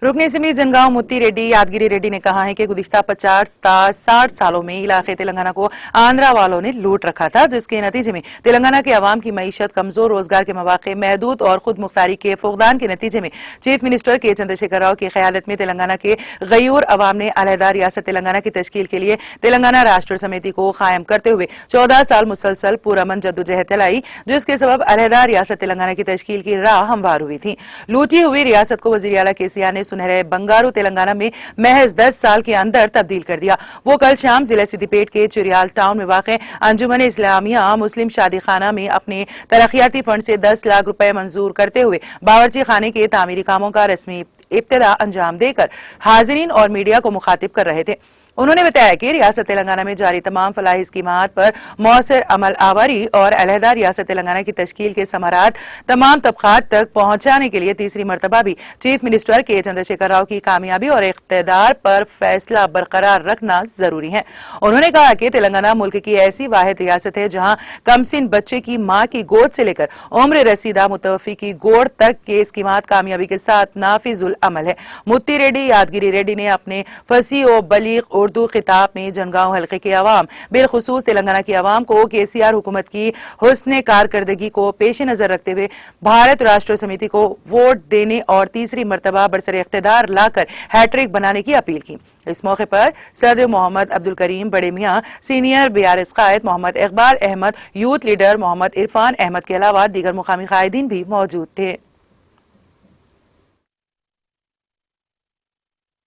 रुकन अज़ीम जनगांव मुत्ती रेड्डी यादगिरी रेड्डी ने कहा है कि गुज़िश्ता 50-60 सालों में इलाके तेलंगाना को आंध्रा वालों ने लूट रखा था, जिसके नतीजे में तेलंगाना के अवाम की मईशत कमजोर, रोजगार के मौके महदूद और खुद मुख्तारी के फुकदान के नतीजे में चीफ मिनिस्टर के चंद्रशेखर राव की क़यादत में तेलंगाना के गयूर अवाम ने अलहदा रियासत तेलंगाना की तश्कील के लिए तेलंगाना राष्ट्र समिति को कायम करते हुए 14 साल मुसलसल पुरअमन जद्दोजहद चलाई, जिसके सबब अलहदा रियासत तेलंगाना की तश्कील की राह हमवार हुई थी। लूटी हुई रियासत को वज़ीर आला केसीआर ने सुनहरे बंगारू तेलंगाना में महज 10 साल के अंदर तब्दील कर दिया। वो कल शाम जिला सिद्दीपेट के चिरियाल टाउन में वाक़े अंजुमन इस्लामिया मुस्लिम शादी खाना में अपने तरक्याती फंड से 10 लाख रुपए मंजूर करते हुए बावर्ची खाने के तामीरी कामों का रस्मी इब्तिदा अंजाम देकर हाजिरीन और मीडिया को मुखातिब कर रहे थे। उन्होंने बताया कि रियासत तेलंगाना में जारी तमाम फलाही स्कीमात पर मौसर अमल आवारी और अलहदा रियासत तेलंगाना की तश्कील के समारात तमाम तबकात तक पहुंचाने के लिए तीसरी मरतबा भी चीफ मिनिस्टर के चंद्रशेखर राव की कामयाबी और इख्तिदार पर फैसला बरकरार रखना जरूरी है। उन्होंने कहा कि तेलंगाना मुल्क की ऐसी वाहिद रियासत है जहां कमसिन बच्चे की मां की गोद से लेकर उम्र रसीदा मुतवफ़ी की गोद तक के स्कीमात कामयाबी के साथ नाफिजुल अमल है। मुत्ती रेड्डी यादगिरी रेड्डी ने अपने फसी और बलीग उर्दू खिताब में जनगांव हल्के के अवाम बिलखुसूस तेलंगाना की अवाम को केसीआर हुकूमत की हुस्न कारकर्दगी को पेश नजर रखते हुए भारत राष्ट्र समिति को वोट देने और तीसरी मरतबा बरसरे इख्तिदार लाकर हैट्रिक बनाने की अपील की। इस मौके पर सदर मोहम्मद अब्दुल करीम बड़े मियां, सीनियर बीआरएस कायद मोहम्मद इकबाल अहमद, यूथ लीडर मोहम्मद इरफान अहमद के अलावा दीगर मुकामी कायदीन भी मौजूद थे।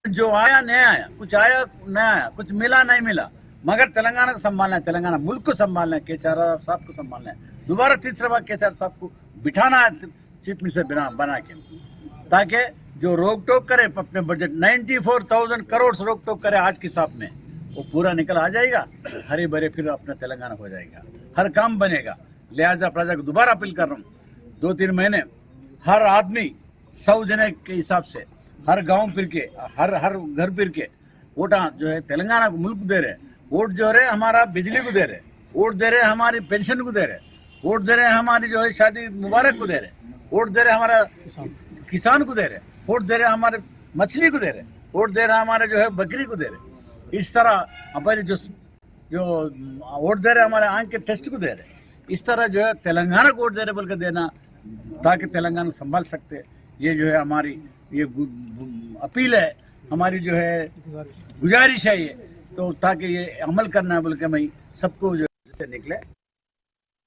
जो आया नया आया, कुछ आया नया आया, कुछ मिला नहीं मिला, मगर तेलंगाना को संभालना है, तेलंगाना मुल्क को संभालना है, केसीआर साहब को संभालना है। दोबारा तीसरा बार केसीआर साहब को बिठाना है चीफ मिनिस्टर बना के, ताकि जो रोक टोक करे अपने बजट 94,000 करोड़ रोक टोक करे आज के हिसाब में, वो पूरा निकल आ जाएगा, हरे भरे फिर अपना तेलंगाना हो जाएगा, हर काम बनेगा। लिहाजा प्रजा को दोबारा अपील कर रहा हूँ, 2-3 महीने हर आदमी 100 जने के हिसाब से हर गांव फिर के, हर घर फिर के वोट जो है तेलंगाना को मुल्क दे रहे, वोट जो है हमारा बिजली को दे रहे, वोट दे रहे हमारी पेंशन को दे रहे, वोट दे रहे हमारी जो है शादी मुबारक को दे रहे, वोट दे रहे हमारा किसान को दे रहे, वोट दे रहे हमारे मछली को दे रहे, वोट दे रहे हमारे जो है बकरी को दे रहे। इस तरह हमारे जो वोट दे रहे हमारे आंख के टेस्ट को दे रहे, इस तरह जो है तेलंगाना को वोट दे रहे बोल के देना, ताकि तेलंगाना को संभाल सकते। ये जो है हमारी ये अपील है, हमारी जो है गुजारिश है ये, तो ताकि ये अमल करना है बोल के मैं सबको जो से निकले।